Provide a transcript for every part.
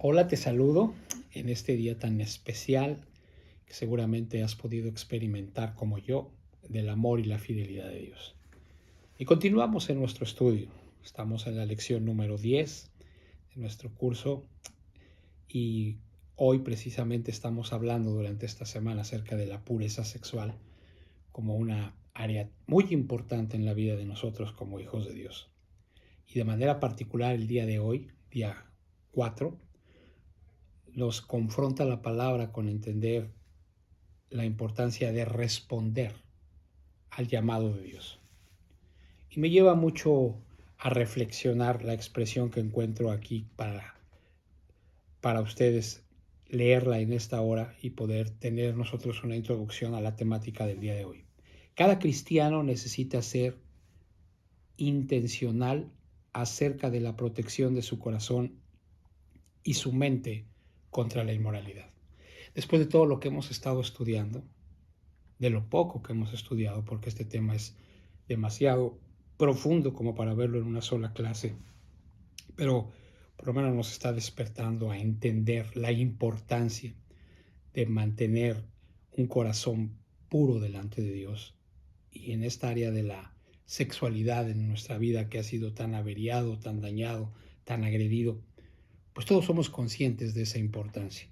Hola, te saludo en este día tan especial que seguramente has podido experimentar como yo del amor y la fidelidad de Dios. Y continuamos en nuestro estudio. Estamos en la lección número 10 de nuestro curso y hoy precisamente estamos hablando durante esta semana acerca de la pureza sexual como una área muy importante en la vida de nosotros como hijos de Dios. Y de manera particular el día de hoy, día 4, nos confronta la palabra con entender la importancia de responder al llamado de Dios. Y me lleva mucho a reflexionar la expresión que encuentro aquí para ustedes, leerla en esta hora y poder tener nosotros una introducción a la temática del día de hoy. Cada cristiano necesita ser intencional acerca de la protección de su corazón y su mente contra la inmoralidad. Después de todo lo que hemos estado estudiando, de lo poco que hemos estudiado, porque este tema es demasiado profundo como para verlo en una sola clase, pero por lo menos nos está despertando a entender la importancia de mantener un corazón puro delante de Dios. Y en esta área de la sexualidad en nuestra vida que ha sido tan averiado, tan dañado, tan agredido, pues todos somos conscientes de esa importancia.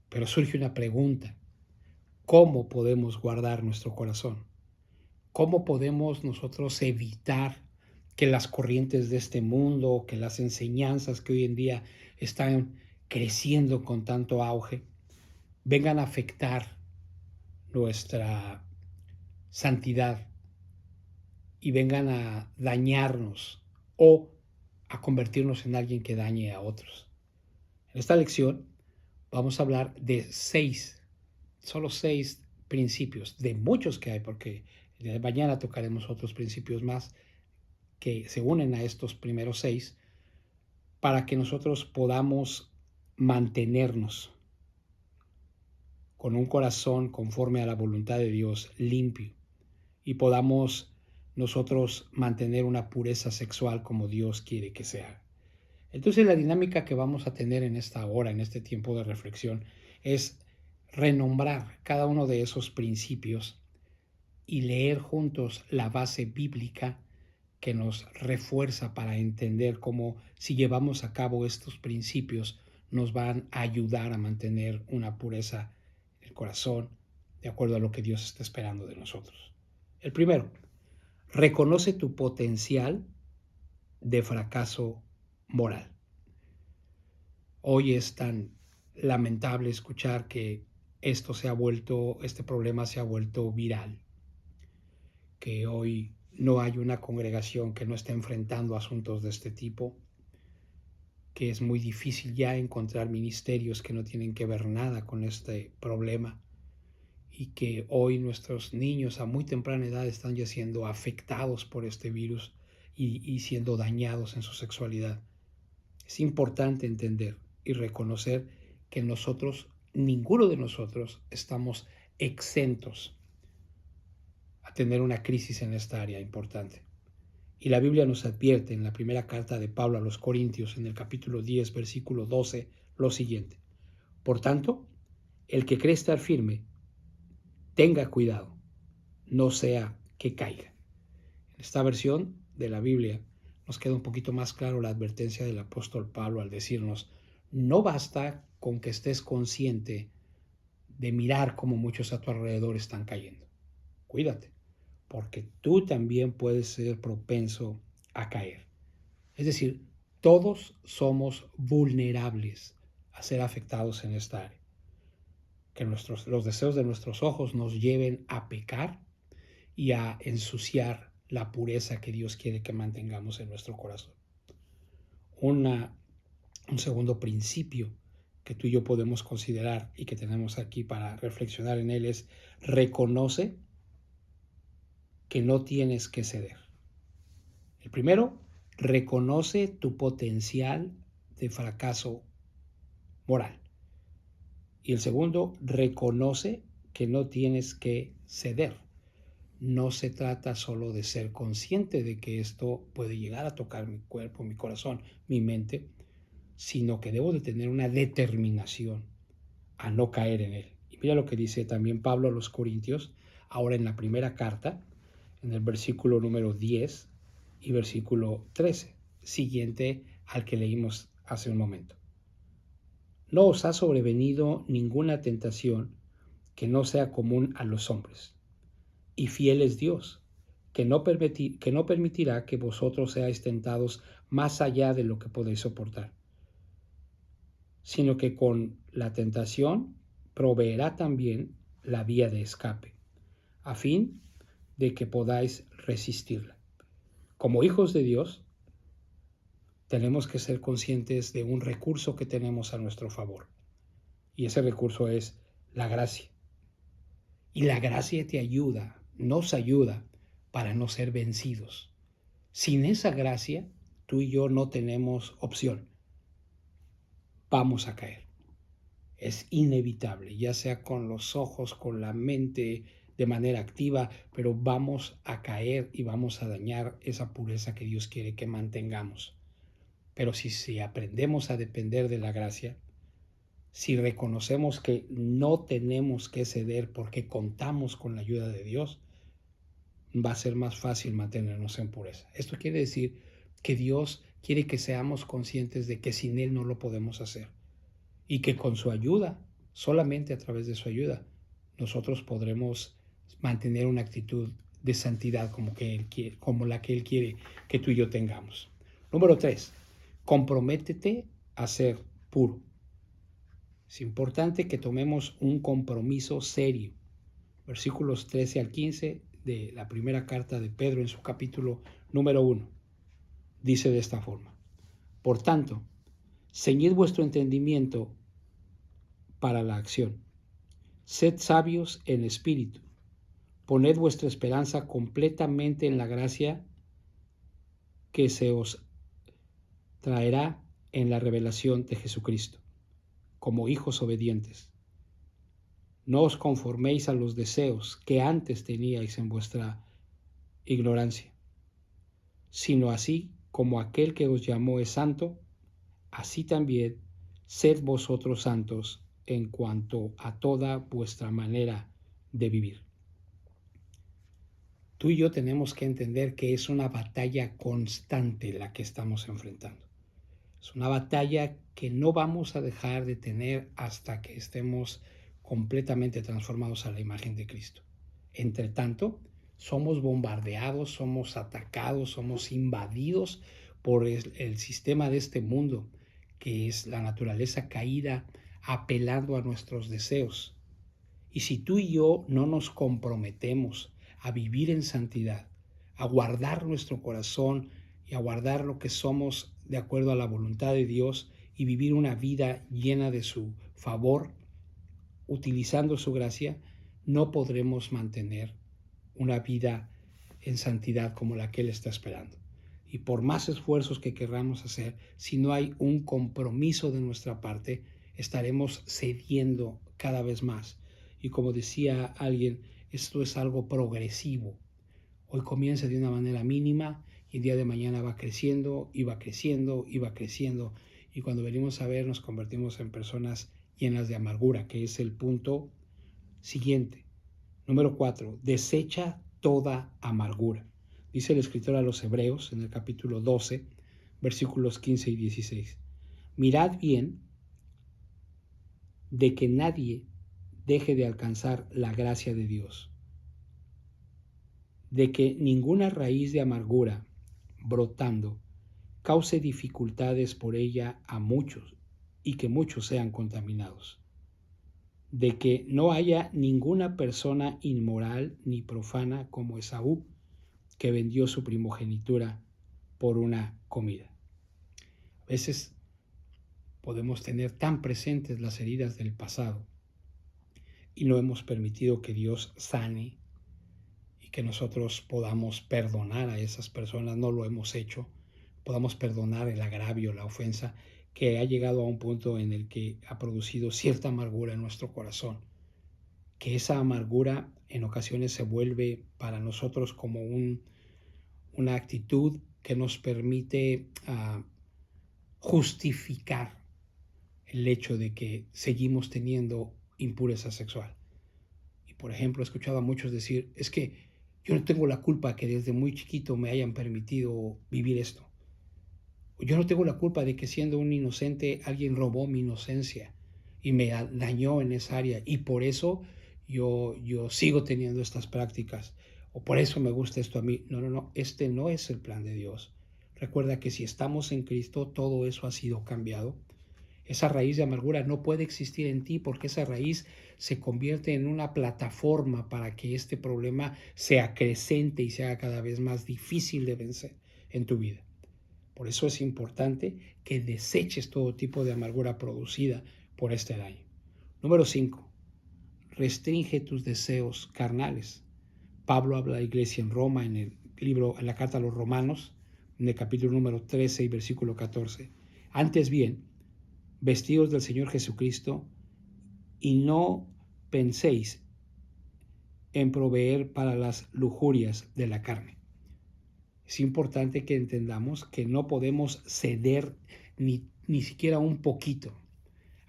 Pero surge una pregunta: ¿cómo podemos guardar nuestro corazón? ¿Cómo podemos nosotros evitar que las corrientes de este mundo, que las enseñanzas que hoy en día están creciendo con tanto auge, vengan a afectar nuestra santidad y vengan a dañarnos o a convertirnos en alguien que dañe a otros? En esta lección vamos a hablar de solo seis principios, de muchos que hay, porque mañana tocaremos otros principios más que se unen a estos primeros seis, para que nosotros podamos mantenernos con un corazón conforme a la voluntad de Dios limpio y podamos nosotros mantener una pureza sexual como Dios quiere que sea. Entonces la dinámica que vamos a tener en esta hora, en este tiempo de reflexión, es renombrar cada uno de esos principios y leer juntos la base bíblica que nos refuerza para entender cómo, si llevamos a cabo estos principios, nos van a ayudar a mantener una pureza del corazón de acuerdo a lo que Dios está esperando de nosotros. El primero, reconoce tu potencial de fracaso moral. Hoy es tan lamentable escuchar que este problema se ha vuelto viral, que hoy no hay una congregación que no esté enfrentando asuntos de este tipo, que es muy difícil ya encontrar ministerios que no tienen que ver nada con este problema y que hoy nuestros niños a muy temprana edad están ya siendo afectados por este virus y siendo dañados en su sexualidad. Es importante entender y reconocer que ninguno de nosotros estamos exentos a tener una crisis en esta área importante. Y la Biblia nos advierte en la primera carta de Pablo a los Corintios, en el capítulo 10, versículo 12, lo siguiente: por tanto, el que cree estar firme, tenga cuidado, no sea que caiga. En esta versión de la Biblia nos queda un poquito más claro la advertencia del apóstol Pablo al decirnos: no basta con que estés consciente de mirar cómo muchos a tu alrededor están cayendo. Cuídate, porque tú también puedes ser propenso a caer. Es decir, todos somos vulnerables a ser afectados en esta área. Que los deseos de nuestros ojos nos lleven a pecar y a ensuciar la pureza que Dios quiere que mantengamos en nuestro corazón. Un segundo principio que tú y yo podemos considerar y que tenemos aquí para reflexionar en él es: reconoce que no tienes que ceder. El primero, reconoce tu potencial de fracaso moral. Y el segundo, reconoce que no tienes que ceder. No se trata solo de ser consciente de que esto puede llegar a tocar mi cuerpo, mi corazón, mi mente, sino que debo de tener una determinación a no caer en él. Y mira lo que dice también Pablo a los Corintios, ahora en la primera carta, en el versículo número 10 y versículo 13, siguiente al que leímos hace un momento. No os ha sobrevenido ninguna tentación que no sea común a los hombres. Y fiel es Dios, que no permitirá que vosotros seáis tentados más allá de lo que podéis soportar, sino que con la tentación proveerá también la vía de escape, a fin de que podáis resistirla. Como hijos de Dios, tenemos que ser conscientes de un recurso que tenemos a nuestro favor, y ese recurso es la gracia. Y la gracia te ayuda, nos ayuda para no ser vencidos. Sin esa gracia, tú y yo no tenemos opción. Vamos a caer. Es inevitable, ya sea con los ojos, con la mente, de manera activa, pero vamos a caer y vamos a dañar esa pureza que Dios quiere que mantengamos. Pero si aprendemos a depender de la gracia, si reconocemos que no tenemos que ceder porque contamos con la ayuda de Dios, va a ser más fácil mantenernos en pureza. Esto quiere decir que Dios quiere que seamos conscientes de que sin Él no lo podemos hacer y que con su ayuda, solamente a través de su ayuda, nosotros podremos mantener una actitud de santidad como la que Él quiere que tú y yo tengamos. Número 3, comprométete a ser puro. Es importante que tomemos un compromiso serio. Versículos 13 al 15 de la primera carta de Pedro en su capítulo número 1. Dice de esta forma: Por tanto, ceñid vuestro entendimiento para la acción. Sed sabios en espíritu. Poned vuestra esperanza completamente en la gracia que se os traerá en la revelación de Jesucristo, como hijos obedientes. No os conforméis a los deseos que antes teníais en vuestra ignorancia, sino así como aquel que os llamó es santo, así también sed vosotros santos en cuanto a toda vuestra manera de vivir. Tú y yo tenemos que entender que es una batalla constante la que estamos enfrentando. Es una batalla que no vamos a dejar de tener hasta que estemos completamente transformados a la imagen de Cristo. Entre tanto, somos bombardeados, somos atacados, somos invadidos por el sistema de este mundo, que es la naturaleza caída, apelando a nuestros deseos. Y si tú y yo no nos comprometemos a vivir en santidad, a guardar nuestro corazón y a guardar lo que somos de acuerdo a la voluntad de Dios y vivir una vida llena de su favor, utilizando su gracia, no podremos mantener una vida en santidad como la que Él está esperando. Y por más esfuerzos que querramos hacer, si no hay un compromiso de nuestra parte, estaremos cediendo cada vez más. Y como decía alguien, esto es algo progresivo. Hoy comienza de una manera mínima y el día de mañana va creciendo y va creciendo y va creciendo. Y cuando venimos a ver, nos convertimos en personas llenas de amargura, que es el punto siguiente. Número 4, desecha toda amargura. Dice el escritor a los Hebreos en el capítulo 12, versículos 15 y 16. Mirad bien de que nadie deje de alcanzar la gracia de Dios, de que ninguna raíz de amargura brotando cause dificultades por ella a muchos y que muchos sean contaminados, de que no haya ninguna persona inmoral ni profana como Esaú, que vendió su primogenitura por una comida. A veces podemos tener tan presentes las heridas del pasado y no hemos permitido que Dios sane y que nosotros podamos perdonar a esas personas, no lo hemos hecho, podamos perdonar el agravio, la ofensa, que ha llegado a un punto en el que ha producido cierta amargura en nuestro corazón, que esa amargura en ocasiones se vuelve para nosotros como una actitud que nos permite justificar el hecho de que seguimos teniendo impureza sexual. Y por ejemplo, he escuchado a muchos decir, es que yo no tengo la culpa que desde muy chiquito me hayan permitido vivir esto. Yo no tengo la culpa de que siendo un inocente alguien robó mi inocencia y me dañó en esa área y por eso yo sigo teniendo estas prácticas o por eso me gusta esto a mí. No, no, no, este no es el plan de Dios. Recuerda que si estamos en Cristo, todo eso ha sido cambiado. Esa raíz de amargura no puede existir en ti porque esa raíz se convierte en una plataforma para que este problema se acrecente y se haga cada vez más difícil de vencer en tu vida. Por eso es importante que deseches todo tipo de amargura producida por este daño. Número 5. Restringe tus deseos carnales. Pablo habla a la iglesia en Roma en la carta a los Romanos, en el capítulo número 13 y versículo 14. Antes bien, vestidos del Señor Jesucristo y no penséis en proveer para las lujurias de la carne. Es importante que entendamos que no podemos ceder ni siquiera un poquito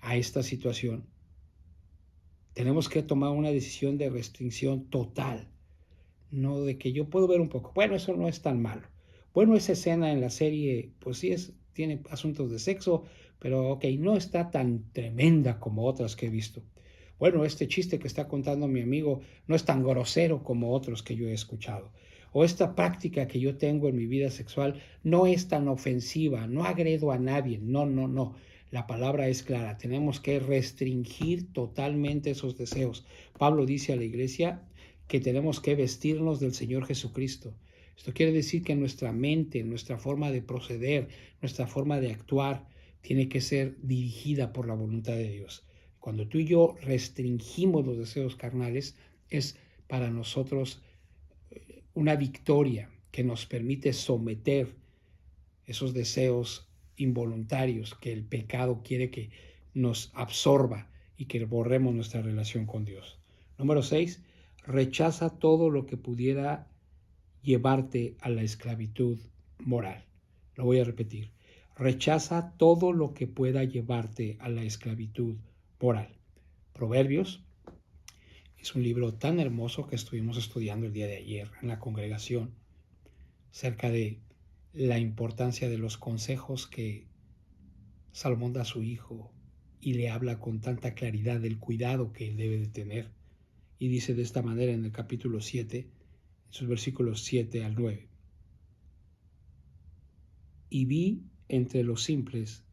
a esta situación. Tenemos que tomar una decisión de restricción total, no de que yo puedo ver un poco. Bueno, eso no es tan malo. Bueno, esa escena en la serie, pues sí tiene asuntos de sexo, pero ok, no está tan tremenda como otras que he visto. Bueno, este chiste que está contando mi amigo no es tan grosero como otros que yo he escuchado. O esta práctica que yo tengo en mi vida sexual no es tan ofensiva, no agredo a nadie. No, no, no. La palabra es clara. Tenemos que restringir totalmente esos deseos. Pablo dice a la iglesia que tenemos que vestirnos del Señor Jesucristo. Esto quiere decir que nuestra mente, nuestra forma de proceder, nuestra forma de actuar, tiene que ser dirigida por la voluntad de Dios. Cuando tú y yo restringimos los deseos carnales, es para nosotros una victoria que nos permite someter esos deseos involuntarios que el pecado quiere que nos absorba y que borremos nuestra relación con Dios. Número 6, rechaza todo lo que pudiera llevarte a la esclavitud moral. Lo voy a repetir. Rechaza todo lo que pueda llevarte a la esclavitud moral. Proverbios es un libro tan hermoso que estuvimos estudiando el día de ayer en la congregación acerca de la importancia de los consejos que Salomón da a su hijo y le habla con tanta claridad del cuidado que él debe de tener. Y dice de esta manera en el capítulo 7, en sus versículos 7 al 9. Y vi entre los simples,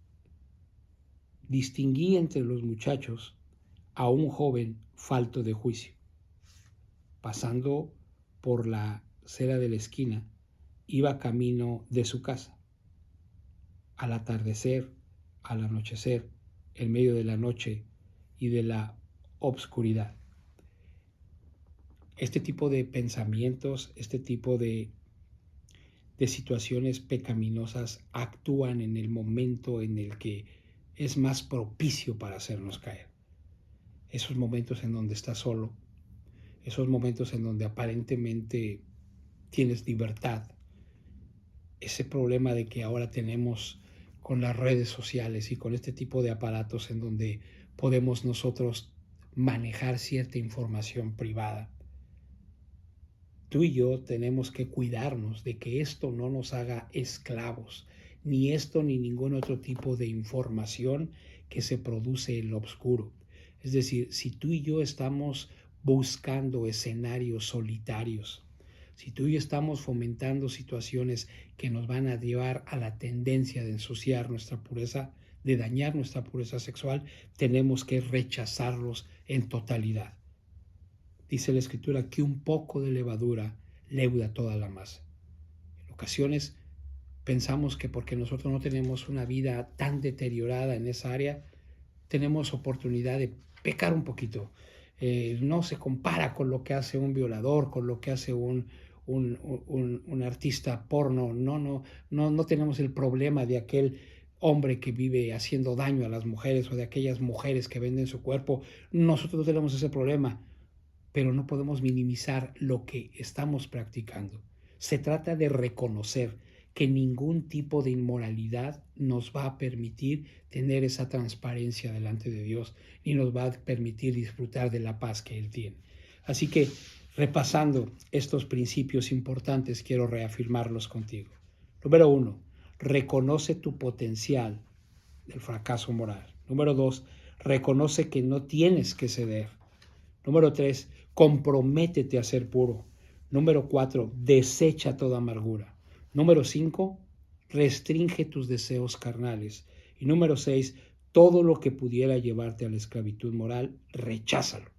distinguí entre los muchachos a un joven falto de juicio, pasando por la acera de la esquina, iba camino de su casa. Al atardecer, al anochecer, en medio de la noche y de la obscuridad. Este tipo de pensamientos, este tipo de situaciones pecaminosas actúan en el momento en el que es más propicio para hacernos caer. Esos momentos en donde estás solo, esos momentos en donde aparentemente tienes libertad, ese problema de que ahora tenemos con las redes sociales y con este tipo de aparatos en donde podemos nosotros manejar cierta información privada. Tú y yo tenemos que cuidarnos de que esto no nos haga esclavos, ni esto ni ningún otro tipo de información que se produce en lo oscuro. Es decir, si tú y yo estamos buscando escenarios solitarios, si tú y yo estamos fomentando situaciones que nos van a llevar a la tendencia de ensuciar nuestra pureza, de dañar nuestra pureza sexual, tenemos que rechazarlos en totalidad. Dice la Escritura que un poco de levadura leuda toda la masa. En ocasiones pensamos que porque nosotros no tenemos una vida tan deteriorada en esa área, tenemos oportunidad de pecar un poquito. No se compara con lo que hace un violador, con lo que hace un artista porno. No tenemos el problema de aquel hombre que vive haciendo daño a las mujeres o de aquellas mujeres que venden su cuerpo. Nosotros no tenemos ese problema, pero no podemos minimizar lo que estamos practicando. Se trata de reconocer que ningún tipo de inmoralidad nos va a permitir tener esa transparencia delante de Dios, ni nos va a permitir disfrutar de la paz que Él tiene. Así que, repasando estos principios importantes, quiero reafirmarlos contigo. Número 1, reconoce tu potencial del fracaso moral. Número 2, reconoce que no tienes que ceder. Número 3, comprométete a ser puro. Número 4, desecha toda amargura. Número 5, restringe tus deseos carnales. Y número 6, todo lo que pudiera llevarte a la esclavitud moral, recházalo.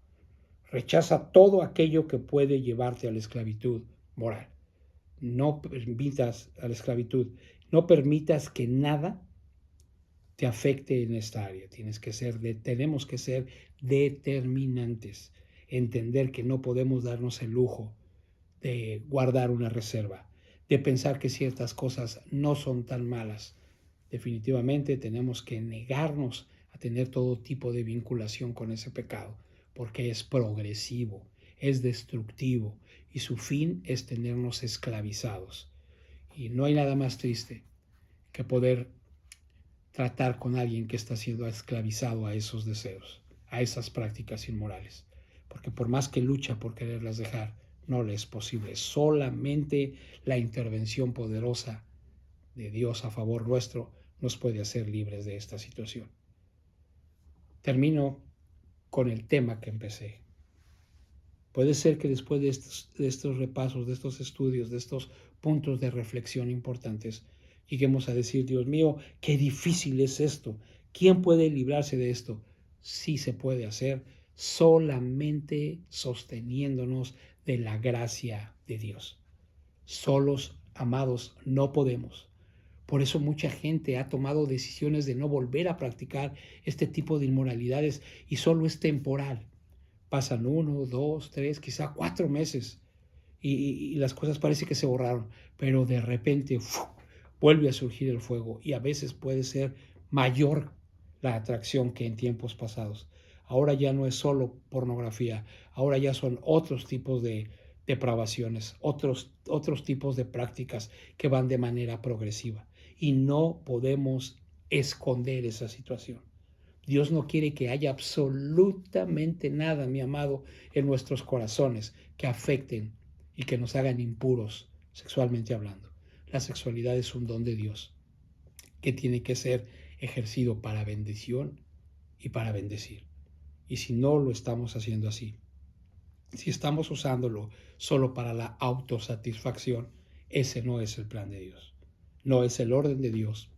Rechaza todo aquello que puede llevarte a la esclavitud moral. No permitas a la esclavitud, no permitas que nada te afecte en esta área. Tenemos que ser determinantes, entender que no podemos darnos el lujo de guardar una reserva, de pensar que ciertas cosas no son tan malas. Definitivamente tenemos que negarnos a tener todo tipo de vinculación con ese pecado, porque es progresivo, es destructivo y su fin es tenernos esclavizados. Y no hay nada más triste que poder tratar con alguien que está siendo esclavizado a esos deseos, a esas prácticas inmorales. Porque por más que lucha por quererlas dejar, no le es posible. Solamente la intervención poderosa de Dios a favor nuestro nos puede hacer libres de esta situación. Termino con el tema que empecé. Puede ser que después de estos repasos, de estos estudios, de estos puntos de reflexión importantes, lleguemos a decir, Dios mío, qué difícil es esto. ¿Quién puede librarse de esto? Sí se puede hacer, solamente sosteniéndonos de la gracia de Dios. Solos, amados, no podemos. Por eso mucha gente ha tomado decisiones de no volver a practicar este tipo de inmoralidades y solo es temporal. Pasan 1, 2, 3, quizá 4 meses y las cosas parece que se borraron, pero de repente vuelve a surgir el fuego y a veces puede ser mayor la atracción que en tiempos pasados. Ahora ya no es solo pornografía, ahora ya son otros tipos de depravaciones, otros tipos de prácticas que van de manera progresiva y no podemos esconder esa situación. Dios no quiere que haya absolutamente nada, mi amado, en nuestros corazones que afecten y que nos hagan impuros sexualmente hablando. La sexualidad es un don de Dios que tiene que ser ejercido para bendición y para bendecir. Y si no lo estamos haciendo así, si estamos usándolo solo para la autosatisfacción, ese no es el plan de Dios, no es el orden de Dios.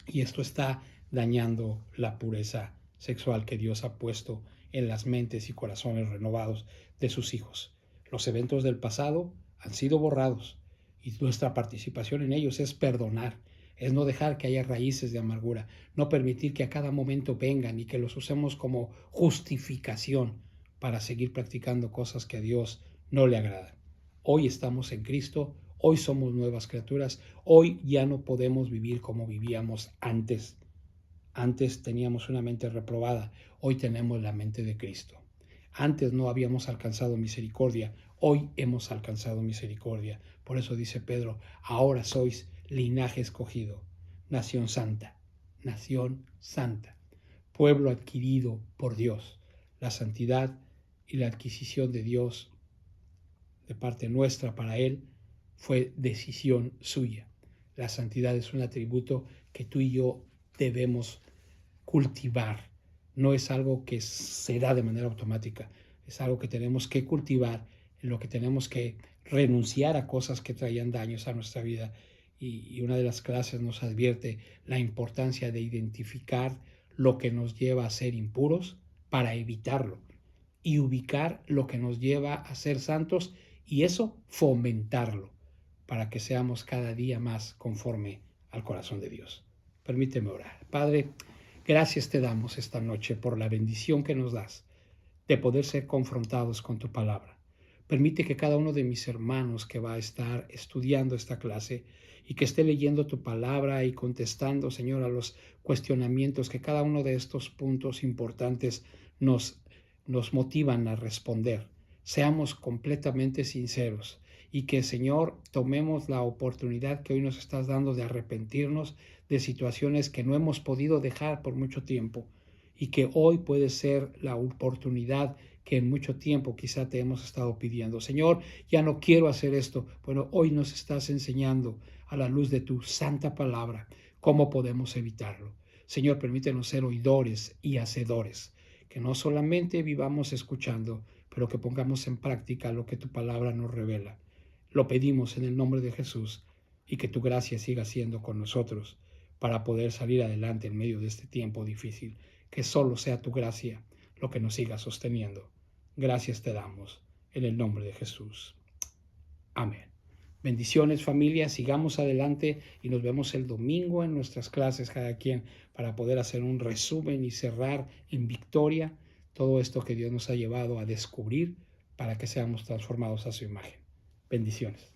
Y esto está dañando la pureza sexual que Dios ha puesto en las mentes y corazones renovados de sus hijos. Los eventos del pasado han sido borrados y nuestra participación en ellos es perdonar, es no dejar que haya raíces de amargura, no permitir que a cada momento vengan y que los usemos como justificación para seguir practicando cosas que a Dios no le agradan. Hoy estamos en Cristo, hoy somos nuevas criaturas, hoy ya no podemos vivir como vivíamos antes. Antes teníamos una mente reprobada, hoy tenemos la mente de Cristo. Antes no habíamos alcanzado misericordia, hoy hemos alcanzado misericordia. Por eso dice Pedro, ahora sois linaje escogido, nación santa, pueblo adquirido por Dios. La santidad y la adquisición de Dios de parte nuestra para Él fue decisión suya. La santidad es un atributo que tú y yo debemos cultivar. No es algo que se da de manera automática, es algo que tenemos que cultivar, en lo que tenemos que renunciar a cosas que traían daños a nuestra vida. Y una de las clases nos advierte la importancia de identificar lo que nos lleva a ser impuros para evitarlo y ubicar lo que nos lleva a ser santos y eso fomentarlo para que seamos cada día más conforme al corazón de Dios. Permíteme orar. Padre, gracias te damos esta noche por la bendición que nos das de poder ser confrontados con tu palabra. Permite que cada uno de mis hermanos que va a estar estudiando esta clase y que esté leyendo tu palabra y contestando, Señor, a los cuestionamientos que cada uno de estos puntos importantes nos motivan a responder. Seamos completamente sinceros y que, Señor, tomemos la oportunidad que hoy nos estás dando de arrepentirnos de situaciones que no hemos podido dejar por mucho tiempo y que hoy puede ser la oportunidad que en mucho tiempo quizá te hemos estado pidiendo. Señor, ya no quiero hacer esto. Bueno, hoy nos estás enseñando a la luz de tu santa palabra cómo podemos evitarlo. Señor, permítenos ser oidores y hacedores, que no solamente vivamos escuchando, pero que pongamos en práctica lo que tu palabra nos revela. Lo pedimos en el nombre de Jesús y que tu gracia siga siendo con nosotros para poder salir adelante en medio de este tiempo difícil. Que solo sea tu gracia lo que nos siga sosteniendo. Gracias te damos en el nombre de Jesús. Amén. Bendiciones, familia, sigamos adelante y nos vemos el domingo en nuestras clases cada quien para poder hacer un resumen y cerrar en victoria todo esto que Dios nos ha llevado a descubrir para que seamos transformados a su imagen. Bendiciones.